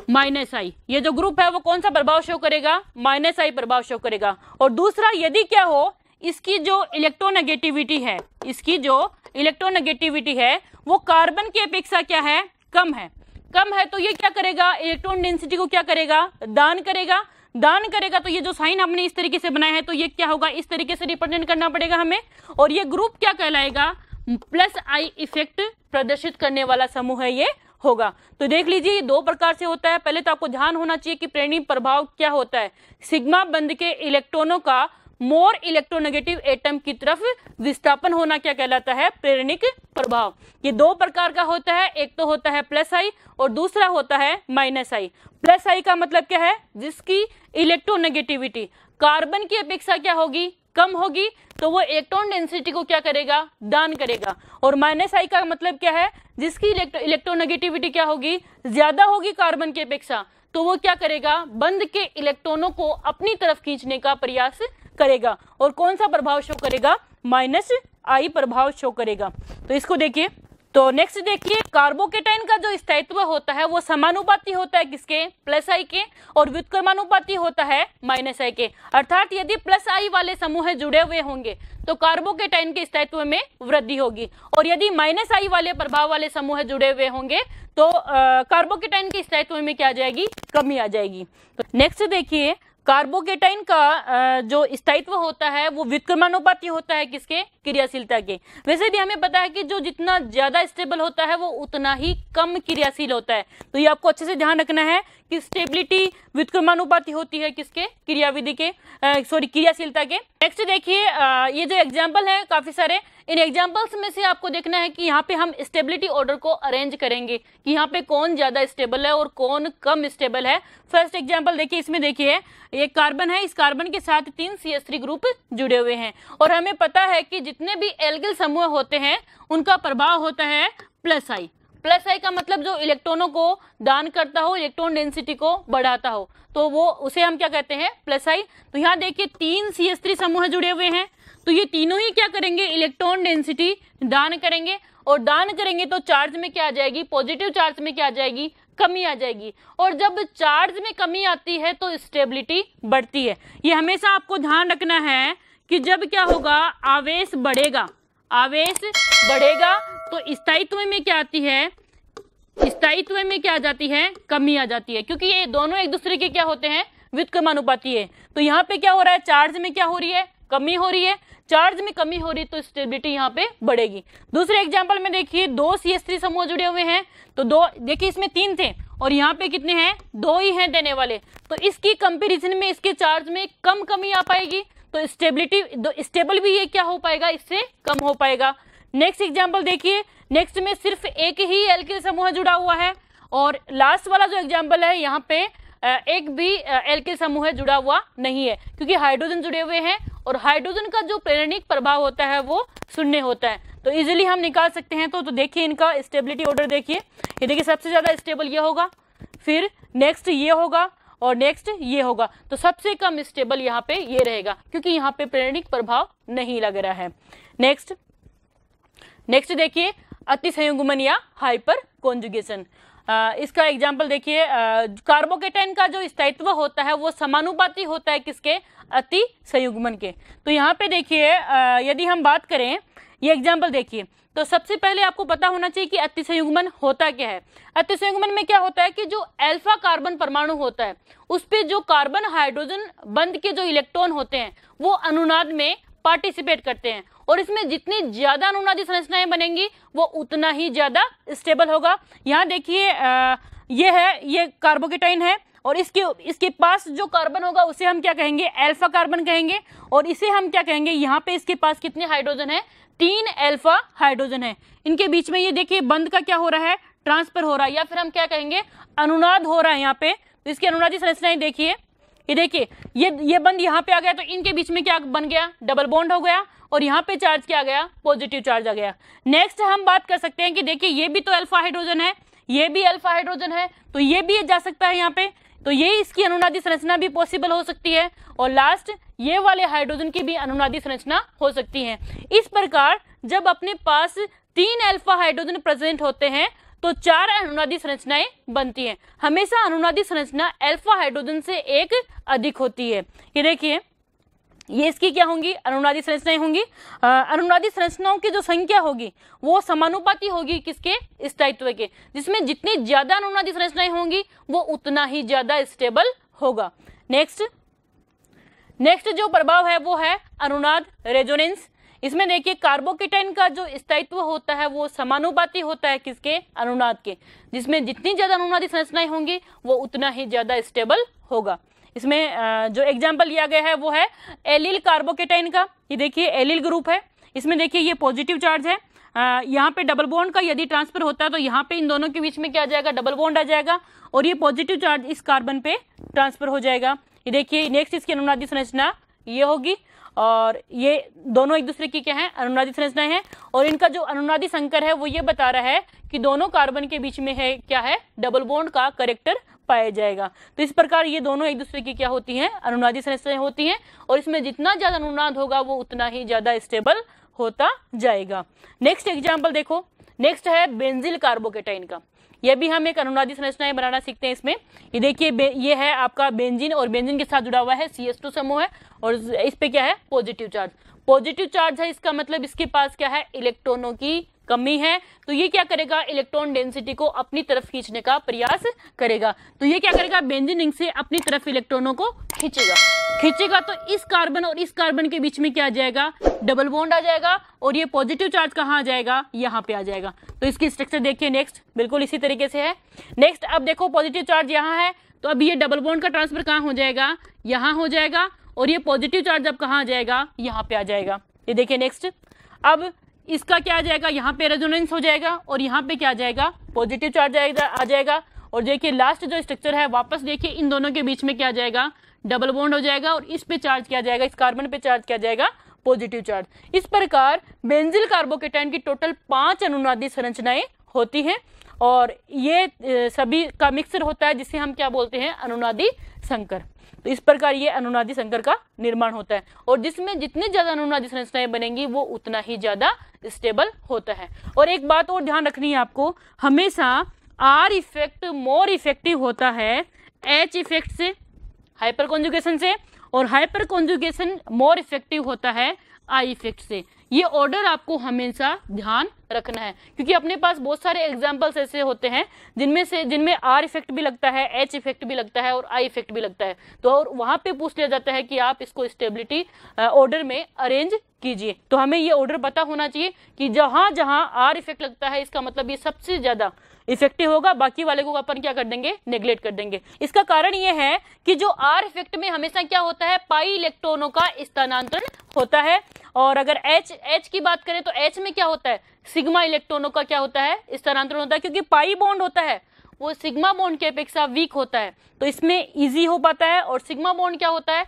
-I। ये जो ग्रुप है वो कौन सा प्रभाव शो करेगा, -I प्रभाव शो करेगा। और दूसरा यदि क्या हो, इसकी जो इलेक्ट्रोनेगेटिविटी है, इसकी जो इलेक्ट्रोनेगेटिविटी है वो कार्बन की अपेक्षा क्या है, कम है, कम है। तो ये क्या करेगा, इलेक्ट्रॉन डेंसिटी को क्या करेगा, दान करेगा, दान करेगा। तो ये जो साइन हमने इस तरीके से बनाया है तो ये क्या होगा, इस तरीके से रिप्रेजेंट करना पड़ेगा हमें। और ये ग्रुप क्या कहलाएगा, प्लस आई इफेक्ट प्रदर्शित करने वाला समूह है ये होगा। तो देख लीजिए ये दो प्रकार से होता है। पहले तो आपको ध्यान होना चाहिए कि प्रेरणिक प्रभाव क्या होता है। सिग्मा बंध के इलेक्ट्रॉनों का मोर इलेक्ट्रोनेगेटिव एटम की तरफ विस्थापन होना क्या कहलाता है? प्रेरणिक प्रभाव। ये दो प्रकार का होता है, एक तो होता है प्लस आई और दूसरा होता है माइनस आई। प्लस आई का मतलब क्या है? जिसकी इलेक्ट्रोनेगेटिविटी कार्बन की अपेक्षा क्या होगी? कम होगी, तो वो इलेक्ट्रॉन डेंसिटी को क्या करेगा? दान करेगा। और माइनस आई का मतलब क्या है? जिसकी इलेक्ट्रोनेगेटिविटी क्या होगी? ज्यादा होगी कार्बन की अपेक्षा, तो वो क्या करेगा? बंध के इलेक्ट्रॉनों को अपनी तरफ खींचने का प्रयास करेगा। और कौन सा प्रभाव शो करेगा? माइनस आई प्रभाव शो करेगा। तो इसको देखिए। तो नेक्स्ट देखिए, कार्बोकेटाइन का जो स्थायित्व होता है वो समानुपाती होता है किसके? प्लस आई के। और व्युत्क्रमानुपाती होता है माइनस आई के। अर्थात यदि प्लस आई वाले समूह जुड़े हुए होंगे तो कार्बोकेटाइन के स्थायित्व में वृद्धि होगी, और यदि माइनस आई वाले प्रभाव वाले समूह जुड़े हुए होंगे तो कार्बोकेटाइन के स्थायित्व में क्या आ जाएगी? कमी आ जाएगी। तो नेक्स्ट देखिए, कार्बोकेटाइन का जो स्थायित्व होता है वो व्युत्क्रमानुपाती होता है किसके? क्रियाशीलता के। वैसे भी हमें पता है कि जो जितना ज्यादा स्टेबल होता है वो उतना ही कम क्रियाशील होता है। तो ये आपको अच्छे से ध्यान रखना है कि स्टेबिलिटी व्युत्क्रमानुपाती होती है किसके? क्रियाविधि के, क्रियाशीलता के। नेक्स्ट देखिए, ये जो एग्जाम्पल है काफी सारे, इन एग्जाम्पल्स में से आपको देखना है कि यहाँ पे हम स्टेबिलिटी ऑर्डर को अरेंज करेंगे कि यहाँ पे कौन ज्यादा स्टेबल है और कौन कम स्टेबल है। फर्स्ट एग्जाम्पल देखिए, इसमें देखिए एक कार्बन है, इस कार्बन के साथ 3 CH3 ग्रुप जुड़े हुए हैं, और हमें पता है कि जितने भी एल्किल समूह होते हैं उनका प्रभाव होता है प्लस आई। प्लस आई का मतलब जो इलेक्ट्रॉनों को दान करता हो, इलेक्ट्रॉन डेंसिटी को बढ़ाता हो, तो वो उसे हम क्या कहते हैं? प्लस आई। तो यहाँ देखिए 3 CH3 समूह जुड़े हुए हैं, तो ये तीनों ही क्या करेंगे? इलेक्ट्रॉन डेंसिटी दान करेंगे, और दान करेंगे तो चार्ज में क्या आ जाएगी? पॉजिटिव चार्ज में क्या आ जाएगी? कमी आ जाएगी। और जब चार्ज में कमी आती है तो स्टेबिलिटी बढ़ती है। ये हमेशा आपको ध्यान रखना है कि जब क्या होगा? आवेश बढ़ेगा, आवेश बढ़ेगा तो स्थायित्व में क्या आती है? स्थायित्व में क्या आ जाती है? कमी आ जाती है, क्योंकि ये दोनों एक दूसरे के क्या होते हैं? व्युत्क्रमानुपाती है। तो यहाँ पे क्या हो रहा है? चार्ज में क्या हो रही है? कमी हो रही है। चार्ज में कमी हो रही है तो स्टेबिलिटी यहाँ पे बढ़ेगी। दूसरे एग्जांपल में देखिए 2 CH3 समूह जुड़े हुए हैं, तो दो देखिए इसमें 3 थे और यहाँ पे कितने हैं? 2 ही हैं देने वाले, तो इसकी कंपैरिजन में इसके चार्ज में कम कमी आ पाएगी, तो स्टेबिलिटी स्टेबल भी ये क्या हो पाएगा? इससे कम हो पाएगा। नेक्स्ट एग्जाम्पल देखिए, नेक्स्ट में सिर्फ एक ही एल्किल समूह जुड़ा हुआ है, और लास्ट वाला जो एग्जाम्पल है यहाँ पे एक भी एल्किल समूह जुड़ा हुआ नहीं है, क्योंकि हाइड्रोजन जुड़े हुए हैं, और हाइड्रोजन का जो प्रेरणिक प्रभाव होता है वो शून्य होता है, तो इजीली हम निकाल सकते हैं। तो देखिए इनका स्टेबिलिटी ऑर्डर देखिए, ये देखिए सबसे ज्यादा स्टेबल ये होगा, फिर नेक्स्ट ये होगा, और नेक्स्ट ये होगा, तो सबसे कम स्टेबल यहाँ पे ये रहेगा, क्योंकि यहाँ पे प्रेरणिक प्रभाव नहीं लग रहा है। नेक्स्ट देखिए अतिसंयुग्मन या हाइपर कॉन्जुगेशन। इसका एग्जाम्पल देखिए, कार्बोकेटाइन का जो स्थायित्व होता है वो समानुपाती होता है किसके? अति संयुग्मन के। तो यहाँ पे देखिए यदि हम बात करें, ये एग्जाम्पल देखिए, तो सबसे पहले आपको पता होना चाहिए कि अति संयुग्मन होता क्या है। अति संयुग्मन में क्या होता है कि जो अल्फा कार्बन परमाणु होता है उस पे जो कार्बन हाइड्रोजन बंध के जो इलेक्ट्रॉन होते हैं वो अनुनाद में पार्टिसिपेट करते हैं, और इसमें जितनी ज्यादा अनुनादी संरचनाएं बनेंगी वो उतना ही ज्यादा स्टेबल होगा। यहाँ देखिए ये है, ये कार्बोकेटाइन है, और इसके पास जो कार्बन होगा उसे हम क्या कहेंगे? अल्फा कार्बन कहेंगे, और इसे हम क्या कहेंगे? यहाँ पे इसके पास कितने हाइड्रोजन है? 3 अल्फा हाइड्रोजन है। इनके बीच में ये देखिए बंध का क्या हो रहा है? ट्रांसफर हो रहा है, या फिर हम क्या कहेंगे? अनुनाद हो रहा है यहाँ पे। तो इसकी अनुनादी संरचनाएं देखिए, ये देखिए ये बंध यहाँ पे आ गया, तो इनके बीच में क्या बन गया? डबल बॉन्ड हो गया, और यहाँ पे चार्ज क्या आ गया? पॉजिटिव चार्ज आ गया। नेक्स्ट हम बात कर सकते हैं कि देखिए ये भी तो अल्फा हाइड्रोजन है, ये भी अल्फा हाइड्रोजन है, तो ये भी जा सकता है यहाँ पे, तो ये इसकी अनुनादी संरचना भी पॉसिबल हो सकती है, और लास्ट ये वाले हाइड्रोजन की भी अनुनादी संरचना हो सकती है। इस प्रकार जब अपने पास 3 अल्फा हाइड्रोजन प्रेजेंट होते हैं तो 4 अनुनादी संरचनाएं बनती हैं। हमेशा अनुनादी संरचना अल्फा हाइड्रोजन से एक अधिक होती है। ये देखिए ये इसकी क्या होंगी? अनुनादी संरचनाएं होंगी। अनुनादी संरचनाओं की जो संख्या होगी वो समानुपाती होगी किसके? स्थायित्व के, जिसमें जितनी ज्यादा अनुनादी संरचनाएं होंगी वो उतना ही ज्यादा स्टेबल होगा। नेक्स्ट जो प्रभाव है वो है अनुनाद रेजोनेंस। इसमें देखिए कार्बोकेटाइन का जो स्थायित्व होता है वो समानुपाती होता है किसके, अनुनाद के, जिसमें जितनी ज्यादा अनुनादी संरचनाएं होंगी वो उतना ही ज्यादा स्टेबल होगा। इसमें जो एग्जाम्पल लिया गया है वो है एलिल कार्बोकेटाइन का। ये देखिए एलिल ग्रुप है, इसमें देखिए ये पॉजिटिव चार्ज है, यहाँ पे डबल बॉन्ड का यदि ट्रांसफर होता है तो यहाँ पे इन दोनों के बीच में क्या आ जाएगा, डबल बॉन्ड आ जाएगा और ये पॉजिटिव चार्ज इस कार्बन पे ट्रांसफर हो जाएगा। ये देखिए नेक्स्ट इसकी अनुनादी संरचना ये होगी और ये दोनों एक दूसरे की क्या है, अनुनादी संरचनाएं हैं और इनका जो अनुनादी संकर है वो ये बता रहा है कि दोनों कार्बन के बीच में है क्या है, डबल बॉन्ड का कैरेक्टर पाया जाएगा। तो इस प्रकार ये दोनों एक दूसरे की क्या होती हैं, अनुनादी संरचनाएं होती हैं और इसमें जितना ज्यादा अनुनाद होगा वो उतना ही ज्यादा स्टेबल होता जाएगा। नेक्स्ट एग्जाम्पल देखो, नेक्स्ट है बेंजिल कार्बोकेटाइन का। यह भी हम एक अनुनादी संरचनाएं बनाना सीखते हैं इसमें। ये देखिए ये है आपका बेंजीन और बेंजीन के साथ जुड़ा हुआ है CH2 समूह है और इस पे क्या है, पॉजिटिव चार्ज। पॉजिटिव चार्ज है, इसका मतलब इसके पास क्या है, इलेक्ट्रॉनों की कमी है। तो ये क्या करेगा, इलेक्ट्रॉन डेंसिटी को अपनी तरफ खींचने का प्रयास करेगा। तो ये क्या करेगा, बेंजीन रिंग से अपनी तरफ इलेक्ट्रॉनों को खींचेगा तो इस कार्बन और इस कार्बन के बीच में क्या आ जाएगा, डबल बॉन्ड आ जाएगा और ये पॉजिटिव चार्ज कहाँ आ जाएगा, यहाँ पे आ जाएगा। तो इसकी स्ट्रक्चर देखिए नेक्स्ट बिल्कुल इसी तरीके से है। नेक्स्ट अब देखो पॉजिटिव चार्ज यहाँ है तो अब ये डबल बॉन्ड का ट्रांसफर कहाँ हो जाएगा, यहाँ हो जाएगा और ये पॉजिटिव चार्ज अब कहाँ आ जाएगा, यहाँ पे आ जाएगा। ये देखिए नेक्स्ट अब इसका क्या आ जाएगा, यहाँ पे रेजोनेंस हो जाएगा और यहाँ पे क्या आ जाएगा, पॉजिटिव चार्ज आ जाएगा। और देखिए लास्ट जो स्ट्रक्चर है वापस देखिए इन दोनों के बीच में क्या आ जाएगा, डबल बॉन्ड हो जाएगा और इस पे चार्ज किया जाएगा, इस कार्बन पे चार्ज किया जाएगा पॉजिटिव चार्ज। इस प्रकार बेंजिल कार्बोकेटाइन की टोटल 5 अनुनादी संरचनाएं होती हैं और ये सभी का मिक्सर होता है जिसे हम क्या बोलते हैं, अनुनादी संकर। तो इस प्रकार ये अनुनादी संकर का निर्माण होता है और जिसमें जितनी ज्यादा अनुनादी संरचनाएं बनेंगी वो उतना ही ज्यादा स्टेबल होता है। और एक बात और ध्यान रखनी है आपको, हमेशा R इफेक्ट मोर इफेक्टिव होता है H इफेक्ट से, हाइपर कॉन्जुगेशन से, और हाइपर कॉन्जुगेशन मोर इफेक्टिव होता है I इफेक्ट से। ये ऑर्डर आपको हमेशा ध्यान रखना है क्योंकि अपने पास बहुत सारे एग्जांपल्स ऐसे होते हैं जिनमें R इफेक्ट भी लगता है, H इफेक्ट भी लगता है और I इफेक्ट भी लगता है। तो और वहां पे पूछ लिया जाता है कि आप इसको स्टेबिलिटी ऑर्डर में अरेंज कीजिए। तो हमें ये ऑर्डर पता होना चाहिए कि जहां जहां R इफेक्ट लगता है इसका मतलब ये सबसे ज्यादा इफेक्टिव होगा, बाकी वाले को अपन क्या कर देंगे, नेग्लेक्ट कर देंगे। इसका कारण ये है कि जो R इफेक्ट में हमेशा क्या होता है, पाई इलेक्ट्रॉनों का स्थानांतरण होता है और अगर H की बात करें तो H में क्या होता है, सिग्मा इलेक्ट्रॉनों का क्या होता है, स्थानांतरण होता है क्योंकि पाई बॉन्ड होता है वो सिग्मा बॉन्ड की अपेक्षा वीक होता है तो इसमें इजी हो पाता है और सिग्मा बॉन्ड क्या होता है,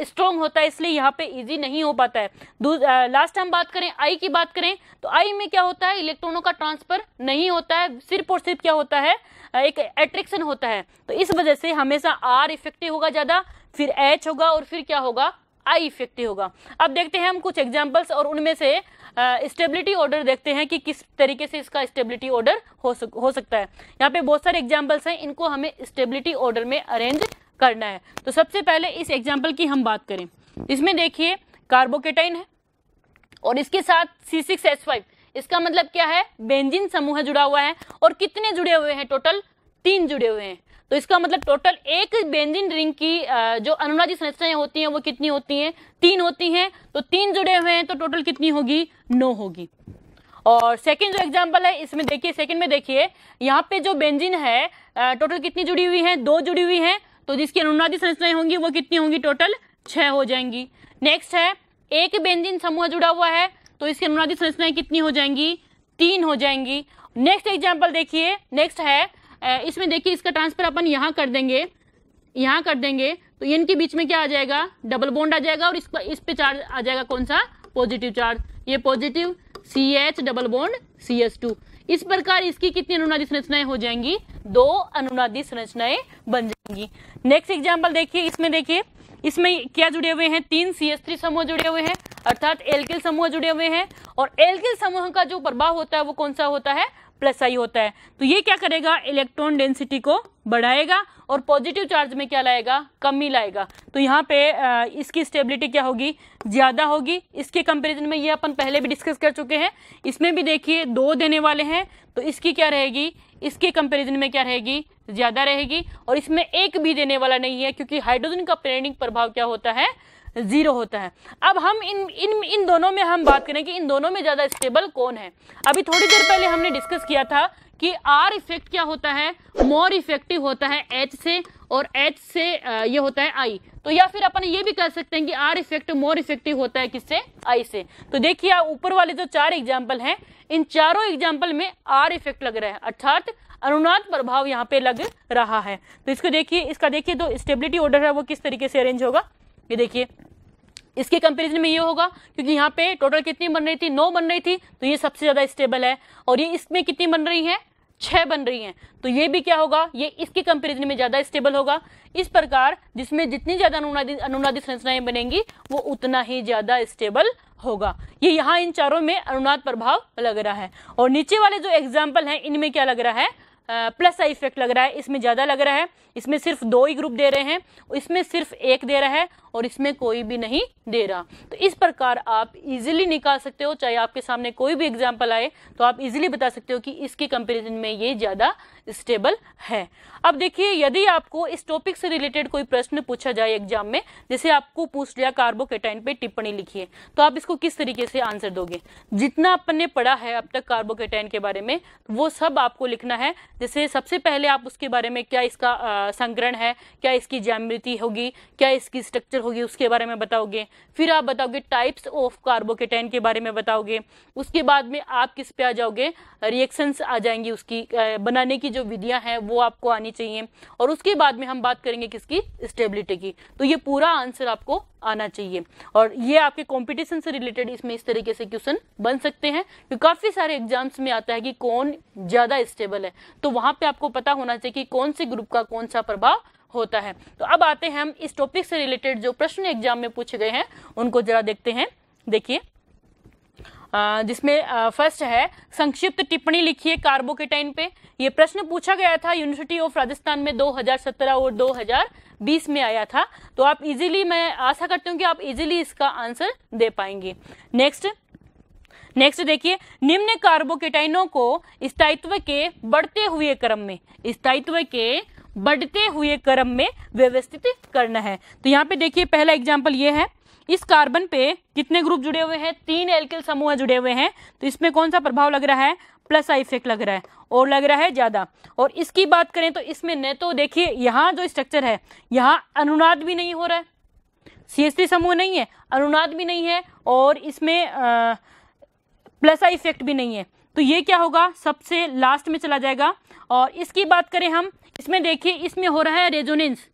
स्ट्रॉन्ग होता है, इसलिए यहाँ पे इजी नहीं हो पाता है। लास्ट हम बात करें आई की बात करें तो आई में क्या होता है, इलेक्ट्रॉनों का ट्रांसफर नहीं होता है, सिर्फ और सिर्फ क्या होता है, एक एट्रैक्शन होता है। तो इस वजह से हमेशा R इफेक्टिव होगा ज्यादा, फिर H होगा और फिर क्या होगा, I इफेक्टिव होगा। अब देखते हैं हम कुछ एग्जांपल्स और उनमें से स्टेबिलिटी ऑर्डर देखते हैं कि किस तरीके से इसका स्टेबिलिटी ऑर्डर हो सकता है। यहाँ पे बहुत सारे एग्जांपल्स हैं, इनको हमें स्टेबिलिटी ऑर्डर में अरेंज करना है। तो सबसे पहले इस एग्जाम्पल की हम बात करें, इसमें देखिए कार्बोकेटाइन है और इसके साथ C6H5, इसका मतलब क्या है, बेंजीन समूह जुड़ा हुआ है और कितने जुड़े हुए हैं, टोटल 3 जुड़े हुए हैं। तो इसका मतलब टोटल एक बेंजीन रिंग की जो अनुनादी संरचनाएं होती हैं वो कितनी होती हैं, 3 होती हैं। तो 3 जुड़े हुए हैं तो टोटल कितनी होगी, 9 होगी। और सेकंड जो एग्जांपल है इसमें देखिए, सेकंड में देखिए यहाँ पे जो बेंजीन है टोटल कितनी जुड़ी हुई है, 2 जुड़ी हुई है, तो जिसकी अनुनादी संरचनाएं होंगी वो कितनी होंगी, टोटल 6 हो जाएंगी। नेक्स्ट है एक बेंजीन समूह जुड़ा हुआ है तो इसकी अनुनादी संरचनाएं कितनी हो जाएंगी, 3 हो जाएंगी। नेक्स्ट एग्जांपल देखिए, नेक्स्ट है इसमें देखिए इसका ट्रांसफर अपन यहाँ कर देंगे तो इनके बीच में क्या आ जाएगा, डबल बॉन्ड आ जाएगा और इस पे चार्ज आ जाएगा कौन सा, पॉजिटिव चार्ज, ये positive CH double bond CH2। इस प्रकार इसकी कितनी अनुनादी संरचनाएं हो जाएंगी, 2 अनुनादी संरचनाएं बन जाएंगी। नेक्स्ट एग्जांपल देखिए, इसमें देखिए इसमें क्या जुड़े हुए हैं, 3 CH3 समूह जुड़े हुए हैं अर्थात एल्किल समूह जुड़े हुए हैं और एल्किल समूह का जो प्रभाव होता है वो कौन सा होता है, +I होता है। तो ये क्या करेगा, इलेक्ट्रॉन डेंसिटी को बढ़ाएगा और पॉजिटिव चार्ज में क्या लाएगा, कमी लाएगा। तो यहाँ पे इसकी स्टेबिलिटी क्या होगी, ज्यादा होगी। इसके कंपैरिजन में ये अपन पहले भी डिस्कस कर चुके हैं, इसमें भी देखिए 2 देने वाले हैं तो इसकी क्या रहेगी, इसके कंपैरिजन में क्या रहेगी, ज्यादा रहेगी। और इसमें 1 भी देने वाला नहीं है क्योंकि हाइड्रोजन का प्रेरणिक प्रभाव क्या होता है, 0 होता है। अब हम इन दोनों में हम बात करें कि इन दोनों में ज्यादा स्टेबल कौन है। अभी थोड़ी देर पहले हमने डिस्कस किया था कि R इफेक्ट क्या होता है, मोर इफेक्टिव होता है H से, और H से ये होता है I। तो या फिर अपन ये भी कह सकते हैं कि R इफेक्ट मोर इफेक्टिव होता है किससे, I से। तो देखिए ऊपर वाले जो 4 एग्जाम्पल हैं, इन चारों एग्जाम्पल में R इफेक्ट लग रहा है, अर्थात अनुनाद प्रभाव यहाँ पे लग रहा है। तो इसको देखिए, इसका देखिए जो स्टेबिलिटी ऑर्डर है वो किस तरीके से अरेंज होगा। ये देखिए इसके कंपैरिजन में ये होगा, क्योंकि यहाँ पे टोटल कितनी बन रही थी, 9 बन रही थी, तो ये सबसे ज्यादा स्टेबल है। और ये इसमें कितनी बन रही है, 6 बन रही हैं, तो ये भी क्या होगा, ये इसके कंपैरिजन में ज्यादा स्टेबल होगा। इस प्रकार जिसमें जितनी ज्यादा अनुनादी संरचनाएं बनेंगी वो उतना ही ज्यादा स्टेबल होगा। ये यहाँ इन चारों में अनुनाद प्रभाव लग रहा है। और नीचे वाले जो एग्जाम्पल हैं इनमें क्या लग रहा है, प्लस आई इफेक्ट लग रहा है, इसमें ज्यादा लग रहा है। इसमें सिर्फ 2 ही ग्रुप दे रहे हैं, इसमें सिर्फ 1 दे रहा है, और इसमें कोई भी नहीं दे रहा। तो इस प्रकार आप इजीली निकाल सकते हो, चाहे आपके सामने कोई भी एग्जाम्पल आए तो आप इजीली बता सकते हो कि इसके कंपैरिजन में ये ज्यादा स्टेबल है। अब देखिए यदि आपको इस टॉपिक से रिलेटेड कोई प्रश्न पूछा जाए एग्जाम में, जैसे आपको पूछ लिया कार्बोकेटाइन पे टिप्पणी लिखिए, तो आप इसको किस तरीके से आंसर दोगे। जितना अपन ने पढ़ा है अब तक कार्बोकेटाइन के बारे में वो सब आपको लिखना है। जैसे सबसे पहले आप उसके बारे में क्या इसका संकरण है, क्या इसकी ज्यामिति होगी, क्या इसकी स्ट्रक्चर होगी, उसके बारे में बताओगे। फिर आप बताओगे टाइप्स ऑफ कार्बोकेटाइन के बारे में बताओगे। उसके बाद में आप किस पे आ जाओगे, रिएक्शंस आ जाएंगी, उसकी बनाने की जो विधियां हैं वो आपको आनी चाहिए। और उसके बाद में हम बात करेंगे किसकी, स्टेबिलिटी की। तो ये पूरा आंसर आपको आना चाहिए। और ये आपके कंपटीशन से रिलेटेड इसमें इस तरीके से क्वेश्चन बन सकते हैं, क्योंकि काफी सारे एग्जाम्स में आता है कि कौन ज्यादा स्टेबल है, तो वहां पे आपको पता होना चाहिए कि कौन से ग्रुप का कौन सा प्रभाव होता है। तो अब आते हैं हम इस टॉपिक से रिलेटेड जो प्रश्न एग्जाम में पूछे गए हैं उनको जरा देखते हैं। देखिए जिसमें फर्स्ट है संक्षिप्त टिप्पणी लिखिए कार्बोकेटाइन पे। ये प्रश्न पूछा गया था यूनिवर्सिटी ऑफ राजस्थान में 2017 और 2020 में आया था। तो आप इजीली, मैं आशा करती हूँ कि आप इजीली इसका आंसर दे पाएंगे। नेक्स्ट देखिए, निम्न कार्बोकेटाइनों को स्थायित्व के बढ़ते हुए क्रम में व्यवस्थित करना है। तो यहाँ पे देखिए पहला एग्जाम्पल ये है, इस कार्बन पे कितने ग्रुप जुड़े हुए हैं, 3 एल्किल समूह जुड़े हुए हैं। तो इसमें कौन सा प्रभाव लग रहा है, प्लस आई इफेक्ट लग रहा है, और लग रहा है ज्यादा। और इसकी बात करें तो इसमें न तो देखिए यहाँ जो स्ट्रक्चर है, यहाँ अनुनाद भी नहीं हो रहा है, CH3 समूह नहीं है, अनुनाद भी नहीं है, और इसमें प्लस आई इफेक्ट भी नहीं है। तो ये क्या होगा, सबसे लास्ट में चला जाएगा। और इसकी बात करें हम, इसमें देखिए इसमें हो रहा है रेजोनेंस,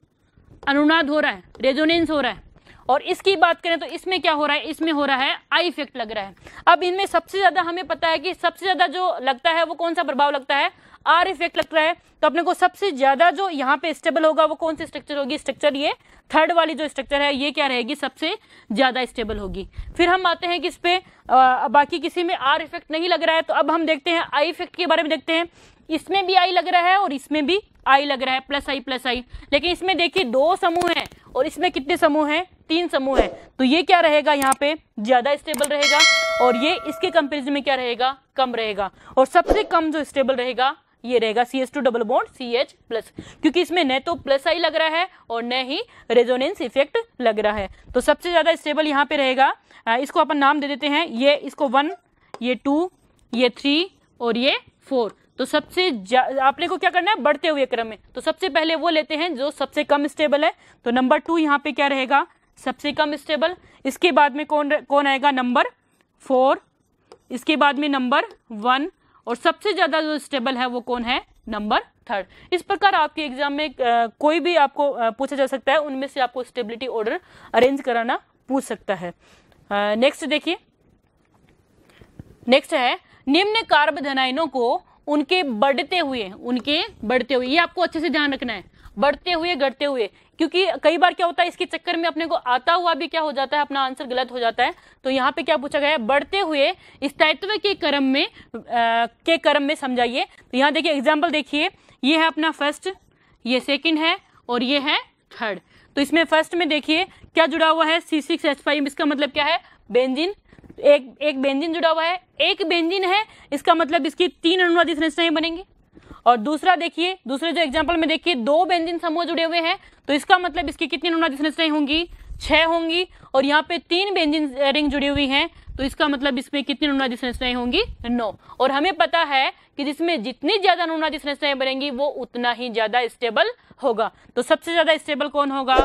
अनुनाद हो रहा है, रेजोनेंस हो रहा है। और इसकी बात करें तो इसमें क्या हो रहा है, इसमें हो रहा है आई इफेक्ट लग रहा है। अब इनमें सबसे ज्यादा हमें पता है कि सबसे ज्यादा जो लगता है वो कौन सा प्रभाव लगता है, आर इफेक्ट लगता है। तो अपने को सबसे ज्यादा जो यहाँ पे स्टेबल होगा वो कौन सी स्ट्रक्चर होगी, स्ट्रक्चर ये थर्ड वाली जो स्ट्रक्चर है ये क्या रहेगी, सबसे ज्यादा स्टेबल होगी। फिर हम आते हैं कि इस पे बाकी किसी में आर इफेक्ट नहीं लग रहा है। तो अब हम देखते हैं आई इफेक्ट के बारे में देखते हैं। इसमें भी आई लग रहा है और इसमें भी आई लग रहा है, प्लस आई। लेकिन इसमें देखिए 2 समूह हैं और इसमें कितने समूह हैं, 3 समूह हैं। तो ये क्या रहेगा, यहाँ पे ज्यादा स्टेबल रहेगा, और ये इसके कंपेरिजन में क्या रहेगा, कम रहेगा। और सबसे कम जो स्टेबल रहेगा ये रहेगा CH2 double bond CH plus, क्योंकि इसमें न तो प्लस आई लग रहा है और न ही रेजोनेंस इफेक्ट लग रहा है। तो सबसे ज्यादा स्टेबल यहाँ पे रहेगा। इसको अपन नाम दे देते हैं, ये इसको 1, ये 2, ये 3 और ये 4। तो सबसे आपने को क्या करना है, बढ़ते हुए क्रम में। तो सबसे पहले वो लेते हैं जो सबसे कम स्टेबल है। तो नंबर 2 यहाँ पे क्या रहेगा, सबसे कम स्टेबल। इसके बाद में कौन आएगा, नंबर 4। इसके बाद में नंबर 1, और सबसे ज्यादा जो स्टेबल है वो कौन है, नंबर 3। इस प्रकार आपके एग्जाम में कोई भी आपको पूछा जा सकता है, उनमें से आपको स्टेबिलिटी ऑर्डर अरेंज कराना पूछ सकता है। नेक्स्ट देखिए, नेक्स्ट है निम्न कार्बोधनाइनों को उनके बढ़ते हुए, ये आपको अच्छे से ध्यान रखना है, बढ़ते हुए घटते हुए, क्योंकि कई बार क्या होता है इसके चक्कर में अपने को आता हुआ भी क्या हो जाता है, अपना आंसर गलत हो जाता है। तो यहाँ पे क्या पूछा गया है, बढ़ते हुए स्थायित्व के क्रम में समझाइए। तो यहाँ देखिए एग्जाम्पल देखिए, ये है अपना फर्स्ट, ये सेकंड है और ये है थर्ड। तो इसमें फर्स्ट में देखिए क्या जुड़ा हुआ है, C6H5। इसका मतलब क्या है, बेंजीन। एक बेंजीन जुड़ा हुआ है, एक बेंजीन है, इसका मतलब इसकी 3 अनुनादी संरचनाएं बनेंगी। और दूसरा देखिए, दूसरे जो एग्जांपल में देखिए 2 बेंजीन समूह जुड़े हुए हैं, तो इसका मतलब इसकी कितनी अनुनादी संरचनाएं होंगी, 6 होंगी और यहाँ पे 3 बेंजीन रिंग जुड़ी हुई हैं, तो इसका मतलब इसमें कितनी अनुनादी संरचनाएं होंगी? 9। और हमें पता है कि जिसमें जितनी ज्यादा अनुनादी संरचनाएं बनेंगी वो उतना ही ज्यादा स्टेबल होगा। तो सबसे ज्यादा स्टेबल कौन होगा?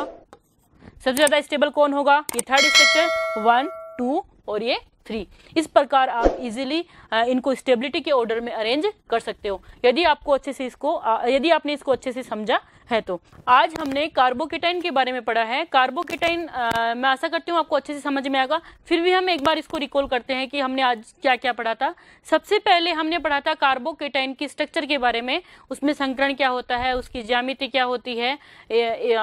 सबसे ज्यादा स्टेबल कौन होगा? ये थर्ड स्ट्रक्चर 1, 2 और ये 3। इस प्रकार आप इजीली इनको स्टेबिलिटी के ऑर्डर में अरेंज कर सकते हो यदि आपको अच्छे से यदि आपने इसको अच्छे से समझा है। तो आज हमने कार्बोकेटाइन के बारे में पढ़ा है। कार्बोकेटाइन मैं आशा करती हूँ आपको अच्छे से समझ में आएगा। फिर भी हम एक बार इसको रिकॉल करते हैं कि हमने आज क्या क्या पढ़ा था। सबसे पहले हमने पढ़ा था कार्बोकेटाइन की स्ट्रक्चर के बारे में, उसमें संकरण क्या होता है, उसकी ज्यामिति क्या होती है,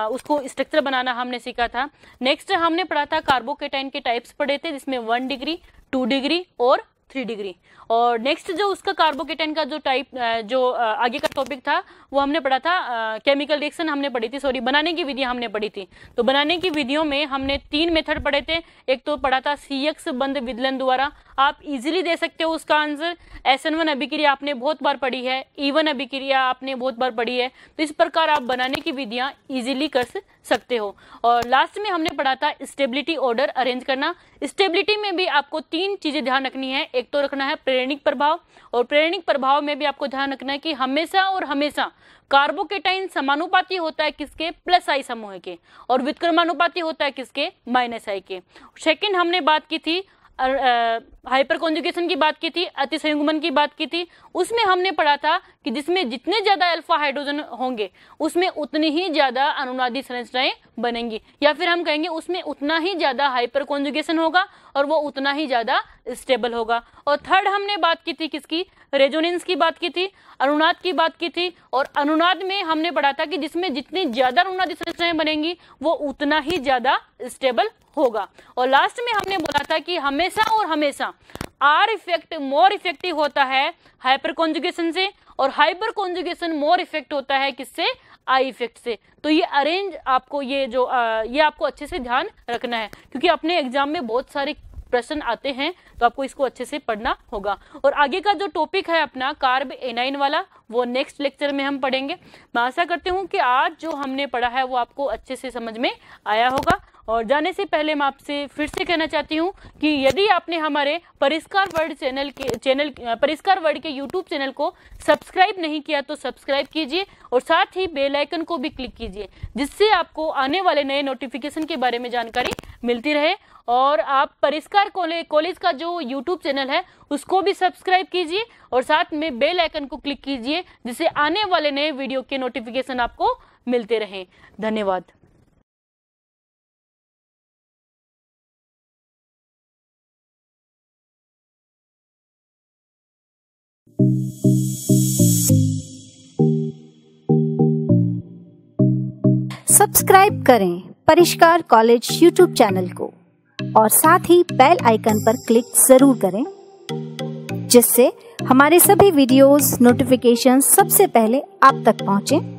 उसको स्ट्रक्चर बनाना हमने सीखा था। नेक्स्ट हमने पढ़ा था कार्बोकेटाइन के टाइप्स पढ़े थे, जिसमें 1 डिग्री, 2 डिग्री और 3 डिग्री। और नेक्स्ट जो उसका कार्बोकेटाइन का जो टाइप जो आगे का टॉपिक था वो हमने पढ़ा था केमिकल रिएक्शन हमने पढ़ी थी, सॉरी बनाने की विधियां हमने पढ़ी थी। तो बनाने की विधियों में हमने 3 मेथड पढ़े थे। एक तो पढ़ा था CX बंद विदलन द्वारा, आप इजीली दे सकते हो उसका आंसर। SN1 अभिक्रिया आपने बहुत बार पढ़ी है, E1 अभिक्रिया आपने बहुत बार पढ़ी है। तो इस प्रकार आप बनाने की विधियां इजीली कर सकते हो। और लास्ट में हमने पढ़ा था स्टेबिलिटी ऑर्डर अरेंज करना। स्टेबिलिटी में भी आपको 3 चीजें ध्यान रखनी है। एक तो रखना है प्रेरणिक प्रभाव, और प्रेरणिक प्रभाव में भी आपको ध्यान रखना है कि हमेशा और हमेशा कार्बोकेटाइन समानुपाती होता है किसके? प्लस आई समूह के, और व्युत्क्रमानुपाती होता है किसके? माइनस आई के। सेकंड हमने बात की थी हाइपर कॉन्जुगेशन की बात की थी, अति संयुग्मन की बात की थी। उसमें हमने पढ़ा था कि जिसमें जितने ज्यादा अल्फा हाइड्रोजन होंगे उसमें उतनी ही ज्यादा अनुनादी संरचनाएं बनेंगी, या फिर हम कहेंगे उसमें उतना ही ज्यादा हाइपर कॉन्जुगेशन होगा और वो उतना ही ज्यादा स्टेबल होगा। और थर्ड हमने बात की थी किसकी? रेजोनेंस की बात की थी, अनुनाद की बात की थी। और अनुनाद में हमने पढ़ा था कि जिसमें जितनी ज्यादा अनुनादी संरचनाएं बनेंगी वो उतना ही ज्यादा स्टेबल होगा। और लास्ट में हमने बोला था कि हमेशा और हमेशा आर इफेक्ट मोर इफेक्टिव होता है हाइपर कॉन्जुगेशन से, और हाइपर कॉन्जुगेशन मोर इफेक्ट होता है किससे? आई इफेक्ट से। तो ये अरेंज आपको ये आपको अच्छे से ध्यान रखना है, क्योंकि अपने एग्जाम में बहुत सारे प्रश्न आते हैं, तो आपको इसको अच्छे से पढ़ना होगा। और आगे का जो टॉपिक है अपना कार्ब एनाइन वाला, वो नेक्स्ट लेक्चर में हम पढ़ेंगे। मैं आशा करती हूँ कि आज जो हमने पढ़ा है वो आपको अच्छे से समझ में आया होगा। और जाने से पहले मैं आपसे फिर से कहना चाहती हूँ कि यदि आपने हमारे परिष्कार वर्ल्ड परिष्कार वर्ल्ड के यूट्यूब चैनल को सब्सक्राइब नहीं किया तो सब्सक्राइब कीजिए, और साथ ही बेल आइकन को भी क्लिक कीजिए, जिससे आपको आने वाले नए नोटिफिकेशन के बारे में जानकारी मिलती रहे। और आप परिष्कार कॉलेज का जो यूट्यूब चैनल है उसको भी सब्सक्राइब कीजिए, और साथ में बेल आइकन को क्लिक कीजिए, जिससे आने वाले नए वीडियो के नोटिफिकेशन आपको मिलते रहें। धन्यवाद। सब्सक्राइब करें परिष्कार कॉलेज यूट्यूब चैनल को, और साथ ही बेल आइकन पर क्लिक जरूर करें, जिससे हमारे सभी वीडियोस नोटिफिकेशन सबसे पहले आप तक पहुंचे।